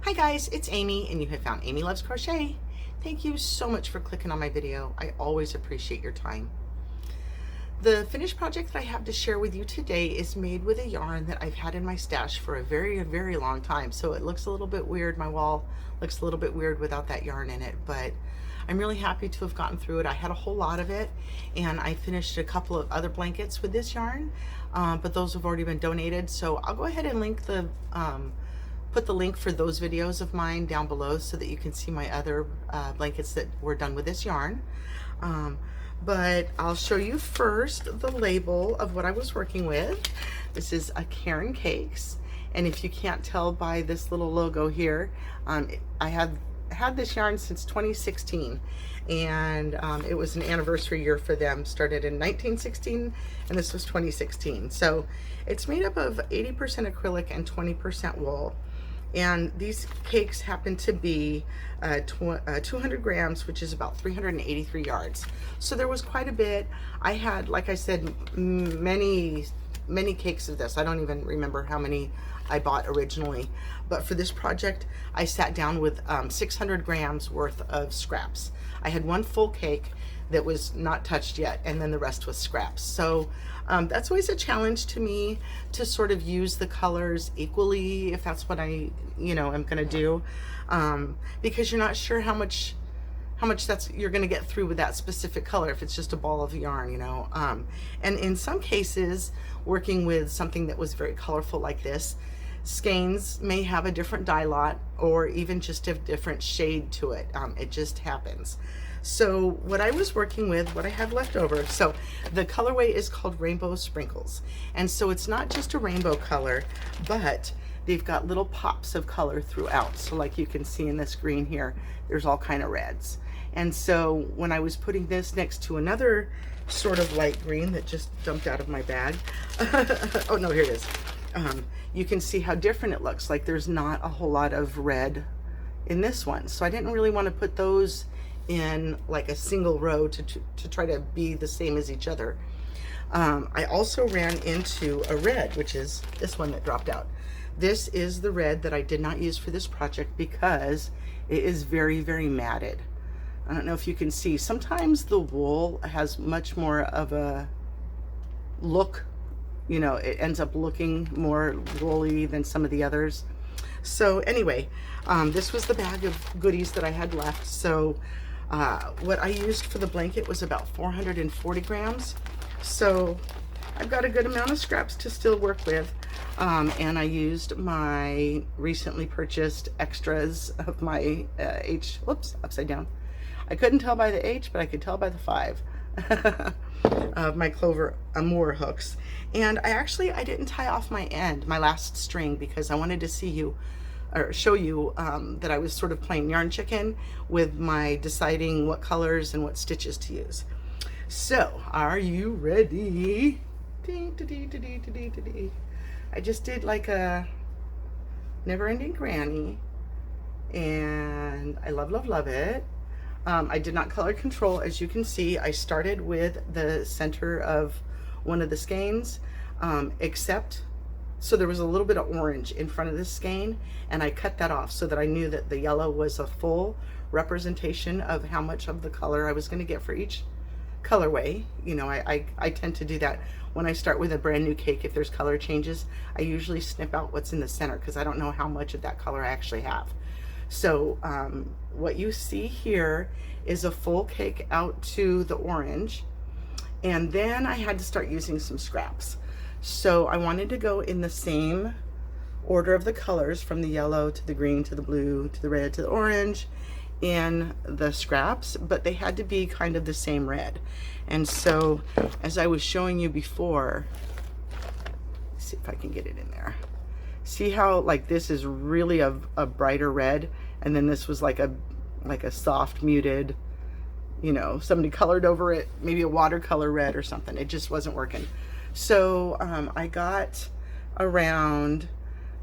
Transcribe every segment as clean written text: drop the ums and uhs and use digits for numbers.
Hi guys, it's Amy and you have found Amy Loves Crochet. Thank you so much for clicking on my video. I always appreciate your time. The finished project that I have to share with you today is made with a yarn that I've had in my stash for a very long time. So it looks a little bit weird. My wall looks a little bit weird without that yarn in it, but I'm really happy to have gotten through it. I had a whole lot of it and I finished a couple of other blankets with this yarn, but those have already been donated. So I'll go ahead and link the put the link for those videos of mine down below so that you can see my other blankets that were done with this yarn. But I'll show you first the label of what I was working with. This is a Caron Cakes, and if you can't tell by this little logo here, I have had this yarn since 2016, and it was an anniversary year for them. Started in 1916 and this was 2016. So it's made up of 80% acrylic and 20% wool. And these cakes happen to be 200 grams, which is about 383 yards. So there was quite a bit. I had, like I said, many cakes of this. I don't even remember how many I bought originally. But for this project, I sat down with 600 grams worth of scraps. I had one full cake that was not touched yet, and then the rest was scraps. So that's always a challenge to me, to sort of use the colors equally, if that's what I am gonna do, because you're not sure how much you're gonna get through with that specific color if it's just a ball of yarn, and in some cases, working with something that was very colorful like this, skeins may have a different dye lot or even just a different shade to it. It just happens. So what I was working with, what I had left over, so the colorway is called Rainbow Sprinkles. And so it's not just a rainbow color, but they've got little pops of color throughout. So like you can see in this green here, there's all kind of reds. And so when I was putting this next to another sort of light green that just dumped out of my bag, oh no, here it is. You can see how different it looks. Like there's not a whole lot of red in this one. So I didn't really want to put those in like a single row to try to be the same as each other. I also ran into a red, which is this one that dropped out. This is the red that I did not use for this project because it is very matted. I don't know if you can see, sometimes the wool has much more of a look, it ends up looking more woolly than some of the others. So anyway, this was the bag of goodies that I had left. So what I used for the blanket was about 440 grams. So I've got a good amount of scraps to still work with. And I used my recently purchased extras of my upside down. I couldn't tell by the H, but I could tell by the 5 of my Clover Amour hooks. And I didn't tie off my last string, because I wanted to show you that I was sort of playing yarn chicken with my deciding what colors and what stitches to use. So are you ready? I just did like a never-ending granny, and I love it. I did not color control. As you can see, I started with the center of one of the skeins, so there was a little bit of orange in front of this skein, and I cut that off so that I knew that the yellow was a full representation of how much of the color I was going to get for each colorway. I tend to do that when I start with a brand new cake. If there's color changes, I usually snip out what's in the center because I don't know how much of that color I actually have. So what you see here is a full cake out to the orange, and then I had to start using some scraps. So I wanted to go in the same order of the colors, from the yellow to the green to the blue to the red to the orange in the scraps, but they had to be kind of the same red. And so as I was showing you before, let's see if I can get it in there. See how like this is really a brighter red, and then this was like a soft muted, somebody colored over it, maybe a watercolor red or something. It just wasn't working. So I got around,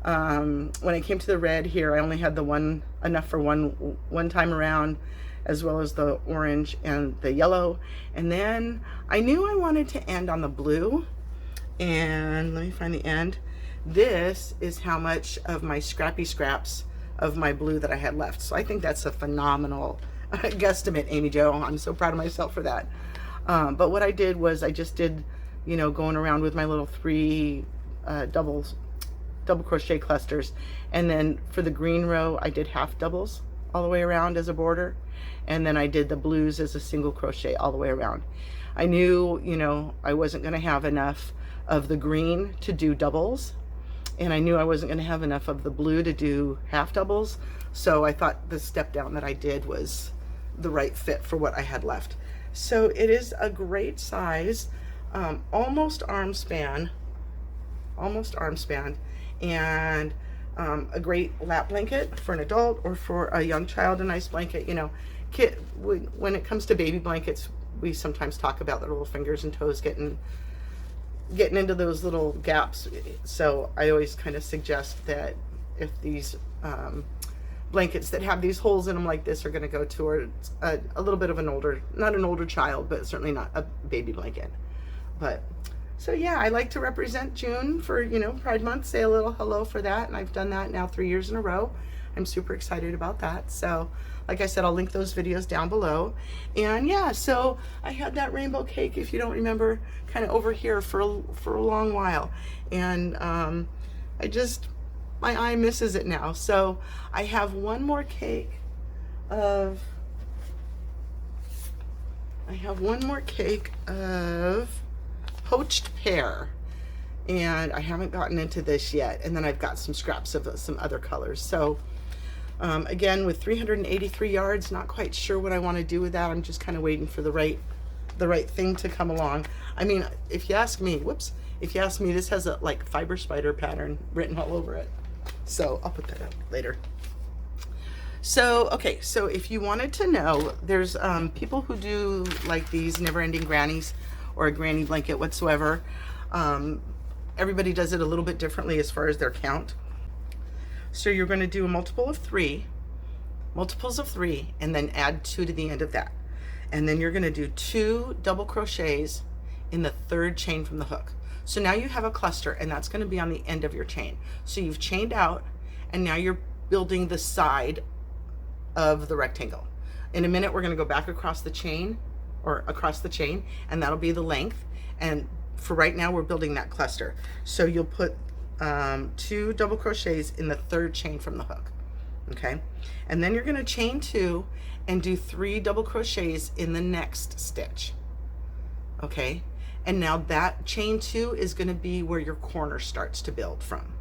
when I came to the red here, I only had enough for one time around, as well as the orange and the yellow. And then I knew I wanted to end on the blue, and let me find the end. This is how much of my scrappy scraps of my blue that I had left. So I think that's a phenomenal guesstimate, Amy Jo. I'm so proud of myself for that. But what I did was I just did, you know, going around with my little 3 double crochet clusters, and then for the green row I did half doubles all the way around as a border, and then I did the blues as a single crochet all the way around. I knew, you know, I wasn't going to have enough of the green to do doubles, and I knew I wasn't going to have enough of the blue to do half doubles, so I thought the step down that I did was the right fit for what I had left. So it is a great size, almost arm span, and a great lap blanket for an adult or for a young child, a nice blanket. You know, when it comes to baby blankets, we sometimes talk about their little fingers and toes getting into those little gaps. So I always kind of suggest that if these blankets that have these holes in them like this are going to go towards a little bit of an older, not an older child, but certainly not a baby blanket. But so yeah, I like to represent June for, you know, Pride Month, say a little hello for that, and I've done that now 3 years in a row. I'm super excited about that. So like I said, I'll link those videos down below. And yeah, so I had that rainbow cake, if you don't remember, kind of over here for a long while, and my eye misses it now. So I have one more cake of poached pear, and I haven't gotten into this yet. And then I've got some scraps of some other colors. So again, with 383 yards, not quite sure what I want to do with that. I'm just kind of waiting for the right thing to come along. I mean, if you ask me, this has a like fiber spider pattern written all over it. So I'll put that up later. So, okay, so if you wanted to know, there's people who do like these never-ending grannies or a granny blanket whatsoever. Everybody does it a little bit differently as far as their count. So you're going to do a multiples of 3, and then add 2 to the end of that. And then you're going to do 2 double crochets in the 3rd chain from the hook. So now you have a cluster, and that's going to be on the end of your chain. So you've chained out, and now you're building the side of the rectangle. In a minute, we're going to go back across the chain, and that'll be the length. And for right now, we're building that cluster. So you'll put 2 double crochets in the 3rd chain from the hook. Okay, and then you're going to chain 2 and do 3 double crochets in the next stitch. Okay, and now that chain 2 is going to be where your corner starts to build from.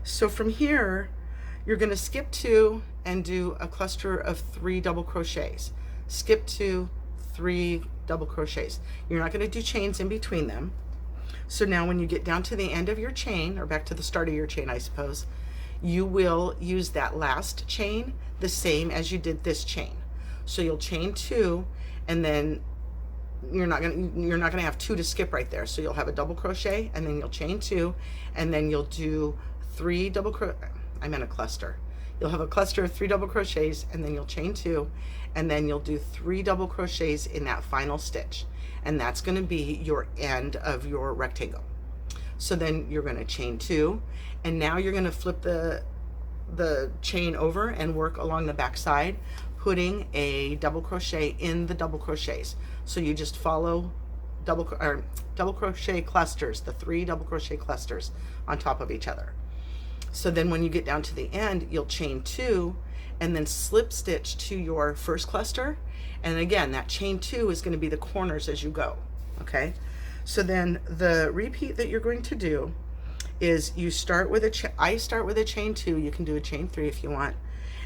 So from here, you're going to skip 2 and do a cluster of 3 double crochets. Skip 2, 3 double crochets. You're not going to do chains in between them. So now when you get down to the end of your chain, or back to the start of your chain, I suppose, you will use that last chain the same as you did this chain. So you'll chain 2, and then you're not gonna have 2 to skip right there. So you'll have a double crochet, and then you'll chain 2, and then you'll do 3 double a cluster. You'll have a cluster of 3 double crochets, and then you'll chain 2, and then you'll do 3 double crochets in that final stitch. And that's going to be your end of your rectangle. So then you're going to chain 2, and now you're going to flip the chain over and work along the back side, putting a double crochet in the double crochets. So you just follow double crochet clusters, the 3 double crochet clusters on top of each other. So then when you get down to the end, you'll chain 2 and then slip stitch to your first cluster. And again, that chain 2 is going to be the corners as you go. Okay, so then the repeat that you're going to do is you start with I start with a chain 2. You can do a chain 3 if you want,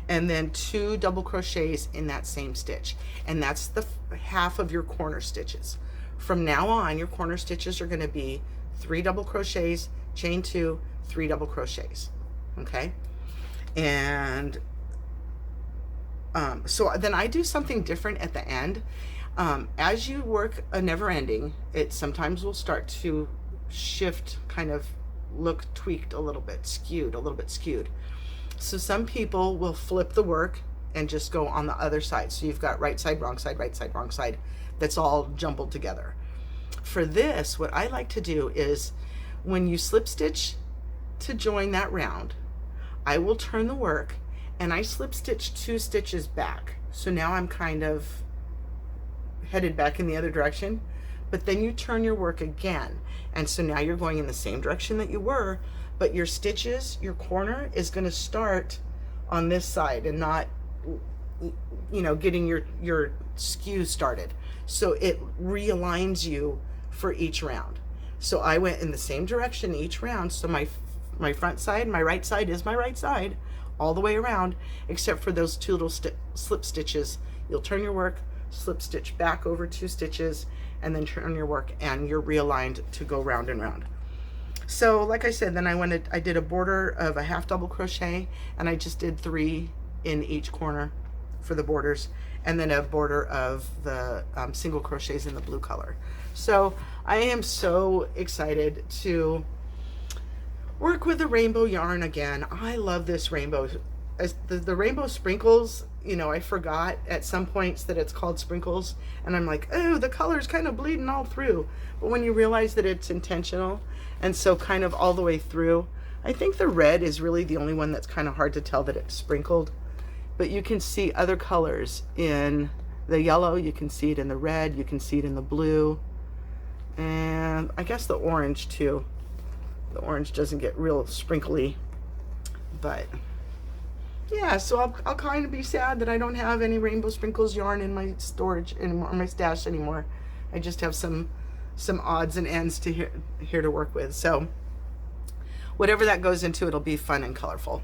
and then 2 double crochets in that same stitch, and that's the half of your corner stitches. From now on, your corner stitches are going to be 3 double crochets, chain 2, 3 double crochets. Okay, and so then I do something different at the end. As you work a never ending, it sometimes will start to shift, kind of look tweaked a little bit, skewed. So some people will flip the work and just go on the other side. So you've got right side, wrong side, right side, wrong side. That's all jumbled together. For this, what I like to do is when you slip stitch to join that round, I will turn the work and I slip stitched 2 stitches back. So now I'm kind of headed back in the other direction, but then you turn your work again. And so now you're going in the same direction that you were, but your stitches, your corner is going to start on this side and not, you know, getting your skew started. So it realigns you for each round. So I went in the same direction each round. So my front side, my right side is my right side all the way around, except for those 2 little slip stitches. You'll turn your work, slip stitch back over 2 stitches, and then turn your work, and you're realigned to go round and round. So like I said, then I did a border of a half double crochet, and I just did 3 in each corner for the borders, and then a border of the single crochets in the blue color. So I am so excited to work with the rainbow yarn again. I love this rainbow. The rainbow sprinkles, you know, I forgot at some points that it's called sprinkles, and I'm like, oh, the color's kind of bleeding all through. But when you realize that it's intentional, and so kind of all the way through, I think the red is really the only one that's kind of hard to tell that it's sprinkled. But you can see other colors in the yellow, you can see it in the red, you can see it in the blue, and I guess the orange too. The orange doesn't get real sprinkly, but yeah, so I'll kind of be sad that I don't have any rainbow sprinkles yarn in my storage anymore, my stash anymore. I just have some odds and ends to here to work with. So whatever that goes into, it'll be fun and colorful.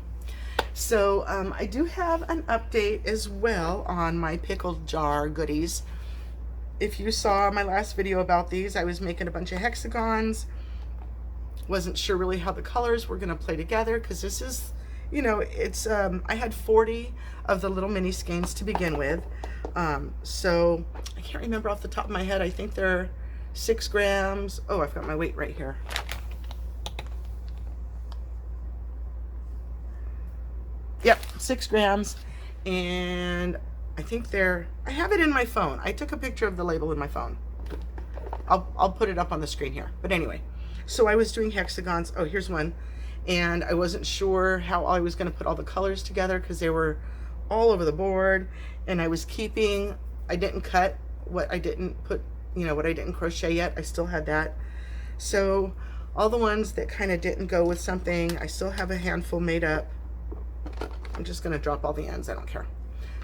So I do have an update as well on my pickle jar goodies. If you saw my last video about these, I was making a bunch of hexagons. Wasn't sure really how the colors were gonna play together, because this is, you know, it's I had 40 of the little mini skeins to begin with. So I can't remember off the top of my head. I think they're 6 grams. Oh, I've got my weight right here. Yep, 6 grams, and I think I have it in my phone. I took a picture of the label in my phone. I'll put it up on the screen here. But anyway, so I was doing hexagons. Oh, here's one. And I wasn't sure how I was going to put all the colors together because they were all over the board. And I was keeping, I didn't cut what I didn't put, you know, what I didn't crochet yet. I still had that. So all the ones that kind of didn't go with something, I still have a handful made up. I'm just going to drop all the ends. I don't care.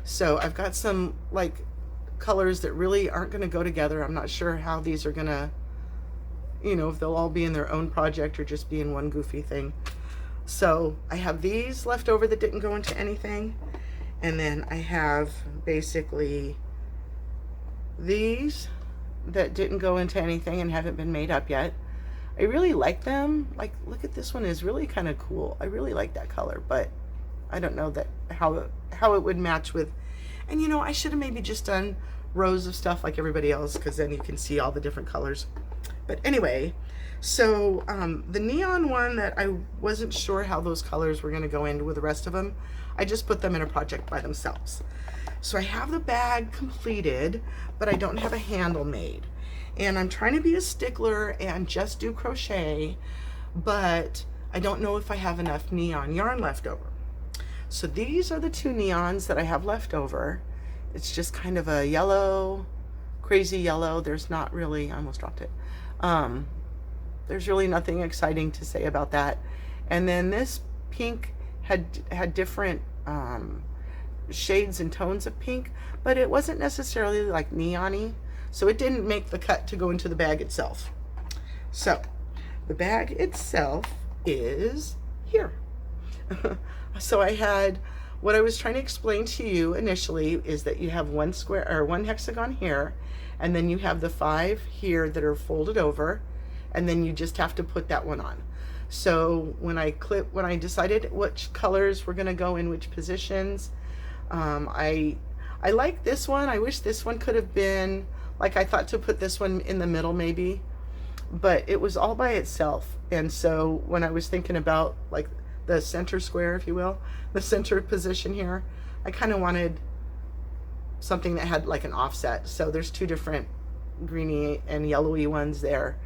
So I've got some like colors that really aren't going to go together. I'm not sure how these are going to, you know, if they'll all be in their own project or just be in one goofy thing. So I have these left over that didn't go into anything. And then I have basically these that didn't go into anything and haven't been made up yet. I really like them. Like, look at this one, is really kind of cool. I really like that color, but I don't know that how it would match with. And you know, I should have maybe just done rows of stuff like everybody else, because then you can see all the different colors. But anyway, so the neon one that I wasn't sure how those colors were going to go in with the rest of them, I just put them in a project by themselves. So I have the bag completed, but I don't have a handle made. And I'm trying to be a stickler and just do crochet, but I don't know if I have enough neon yarn left over. So these are the 2 neons that I have left over. It's just kind of a yellow, crazy yellow. There's not really, I almost dropped it. There's really nothing exciting to say about that. And then this pink had different shades and tones of pink, but it wasn't necessarily like neon-y, so it didn't make the cut to go into the bag itself. So the bag itself is here. So I had, what I was trying to explain to you initially is that you have one square or one hexagon here, and then you have the 5 here that are folded over, and then you just have to put that one on. So when I decided which colors were going to go in which positions, I like this one. I wish this one could have been, like, I thought to put this one in the middle maybe, but it was all by itself. And so when I was thinking about like the center square, if you will, the center position here, I kind of wanted something that had like an offset. So there's 2 different greeny and yellowy ones there.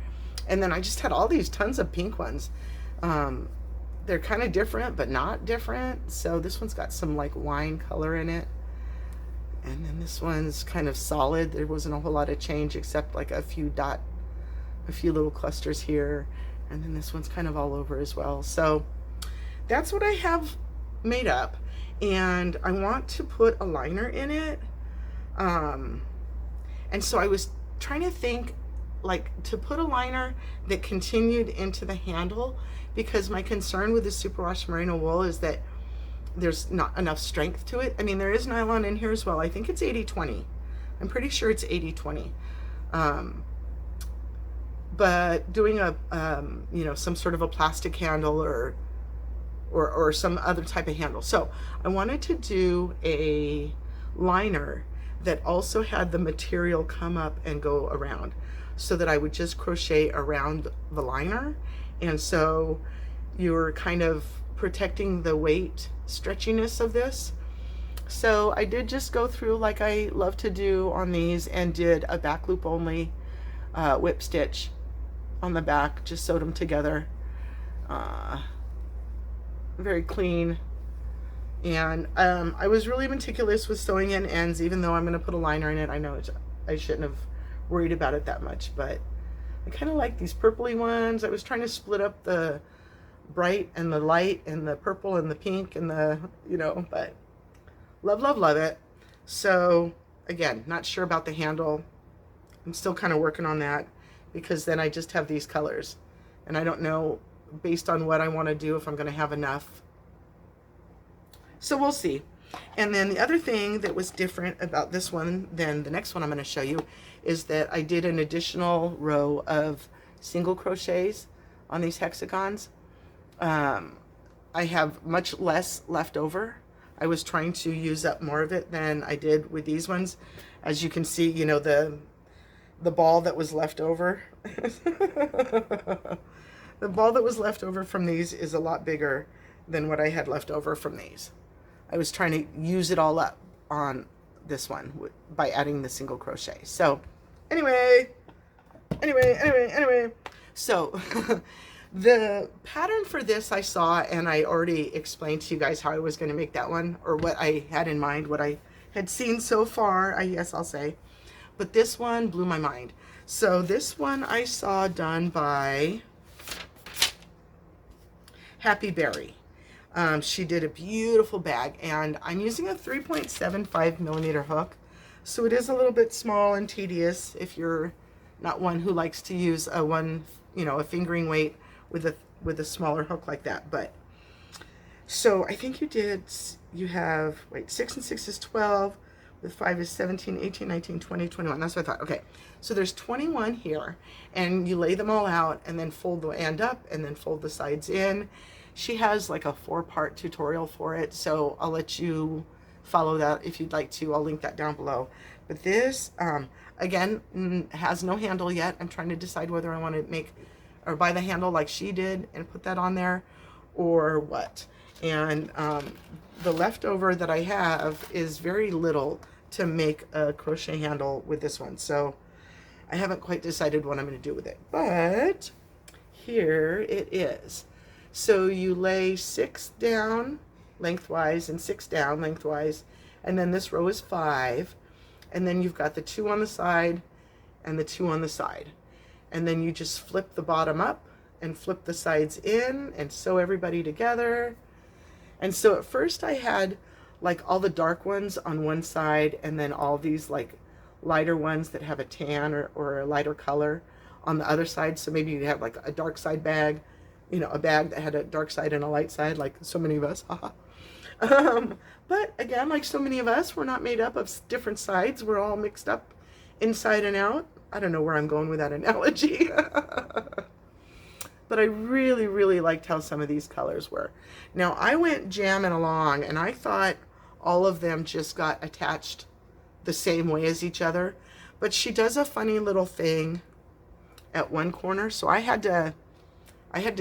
And then I just had all these tons of pink ones. they're kind of different, but not different. So this one's got some like wine color in it. And then this one's kind of solid. There wasn't a whole lot of change except like a few little clusters here. And then this one's kind of all over as well. So that's what I have made up. And I want to put a liner in it. And so I was trying to think like to put a liner that continued into the handle, because my concern with the superwash merino wool is that there's not enough strength to it. I mean, there is nylon in here as well. I think it's 80-20. I'm pretty sure it's 80-20. But doing a, you know, some sort of a plastic handle or some other type of handle. So I wanted to do a liner that also had the material come up and go around, so that I would just crochet around the liner. And so you're kind of protecting the weight stretchiness of this. So I did just go through like I love to do on these, and did a back loop only whip stitch on the back, just sewed them together. Very clean. And I was really meticulous with sewing in ends, even though I'm going to put a liner in it. I know I shouldn't have worried about it that much, but I kind of like these purpley ones. I was trying to split up the bright and the light and the purple and the pink and the, you know, but love, love, love it. So again, not sure about the handle. I'm still kind of working on that, because then I just have these colors and I don't know, based on what I want to do, if I'm going to have enough. So we'll see. And then the other thing that was different about this one than the next one I'm going to show you is that I did an additional row of single crochets on these hexagons. I have much less left over. I was trying to use up more of it than I did with these ones. As you can see, you know, the ball that was left over. The ball that was left over from these is a lot bigger than what I had left over from these. I was trying to use it all up on this one by adding the single crochet. So anyway. So the pattern for this I saw, and I already explained to you guys how I was going to make that one, or what I had in mind, what I had seen so far, I guess I'll say. But this one blew my mind. So this one I saw done by Happy Berry. She did a beautiful bag, and I'm using a 3.75 millimeter hook, so it is a little bit small and tedious if you're not one who likes to use a fingering weight with a smaller hook like that. But so I think you have 6 and 6 is 12, with 5 is 17, 18, 19, 20, 21. That's what I thought. Okay, so there's 21 here, and you lay them all out and then fold the end up and then fold the sides in. She has like a 4-part tutorial for it, so I'll let you follow that if you'd like to. I'll link that down below. But this, again, has no handle yet. I'm trying to decide whether I want to make or buy the handle like she did and put that on there, or what. And the leftover that I have is very little to make a crochet handle with this one, so I haven't quite decided what I'm going to do with it. But here it is. So you lay 6 down lengthwise and 6 down lengthwise, and then this row is 5, and then you've got the 2 on the side and the 2 on the side, and then you just flip the bottom up and flip the sides in and sew everybody together. And so at first I had like all the dark ones on one side, and then all these like lighter ones that have a tan or a lighter color on the other side. So maybe you have like a dark side bag, you know, a bag that had a dark side and a light side, like so many of us. But again, like so many of us, we're not made up of different sides. We're all mixed up inside and out. I don't know where I'm going with that analogy. But I really, really liked how some of these colors were. Now, I went jamming along, and I thought all of them just got attached the same way as each other. But she does a funny little thing at one corner, so I had to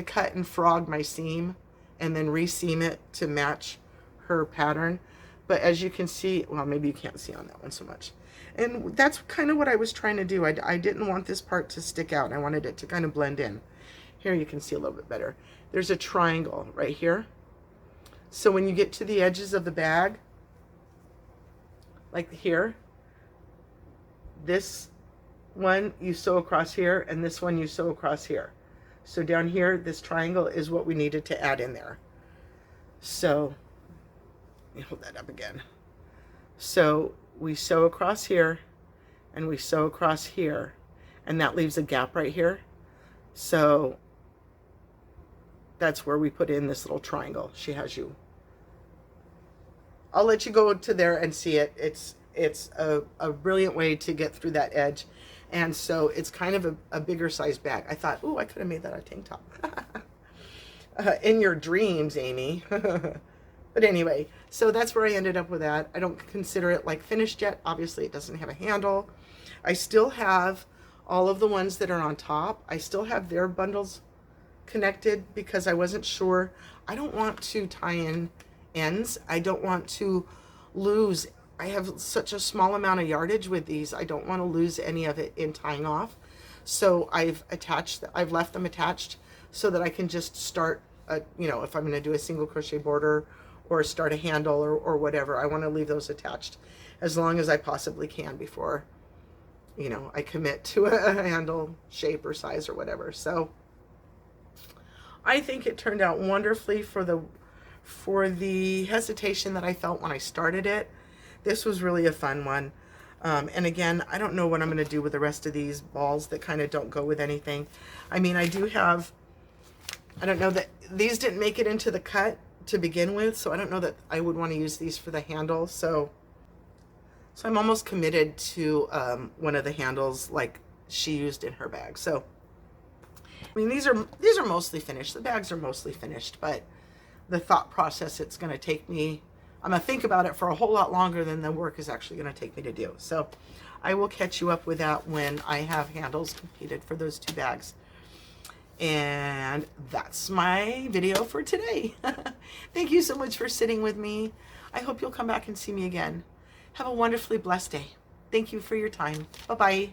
cut and frog my seam and then re-seam it to match her pattern. But as you can see, well, maybe you can't see on that one so much. And that's kind of what I was trying to do. I didn't want this part to stick out. I wanted it to kind of blend in. Here you can see a little bit better. There's a triangle right here. So when you get to the edges of the bag, like here, this one you sew across here, and this one you sew across here. So down here, this triangle is what we needed to add in there. So, let me hold that up again. So we sew across here, and we sew across here, and that leaves a gap right here. So that's where we put in this little triangle. She has you. I'll let you go to there and see it. It's a brilliant way to get through that edge. And so it's kind of a bigger size bag. I thought, oh, I could have made that a tank top. In your dreams, Amy. But anyway, so that's where I ended up with that. I don't consider it like finished yet. Obviously, it doesn't have a handle. I still have all of the ones that are on top. I still have their bundles connected because I wasn't sure. I don't want to tie in ends. I don't want to lose. I have such a small amount of yardage with these. I don't want to lose any of it in tying off. So I've left them attached so that I can just start, you know, if I'm going to do a single crochet border or start a handle or whatever, I want to leave those attached as long as I possibly can before, you know, I commit to a handle shape or size or whatever. So I think it turned out wonderfully for the hesitation that I felt when I started it. This was really a fun one. And again, I don't know what I'm going to do with the rest of these balls that kind of don't go with anything. I mean, I do have, I don't know that these didn't make it into the cut to begin with, so I don't know that I would want to use these for the handle. So I'm almost committed to one of the handles like she used in her bag. So I mean, these are mostly finished. The bags are mostly finished, but the thought process it's going to take me, I'm going to think about it for a whole lot longer than the work is actually going to take me to do. So I will catch you up with that when I have handles completed for those two bags. And that's my video for today. Thank you so much for sitting with me. I hope you'll come back and see me again. Have a wonderfully blessed day. Thank you for your time. Bye-bye.